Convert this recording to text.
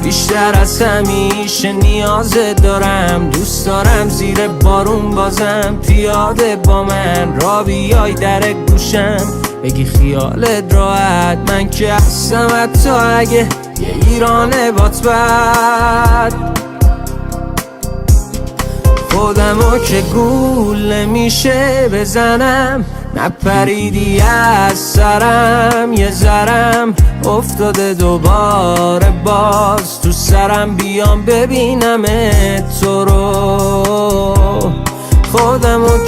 بیشتر از همیشه نیازت دارم. دوست دارم زیر بارون بازم پیاده با من را بیای در گوشم، بگی خیالت راحت، من که هستم حتی اگه یه ایران بات بد. خودمو که گول نمیشه بزنم، نپریدی از سرم، یه ذرم افتاده دوباره باز تو سرم، بیام ببینم تو رو. خودمو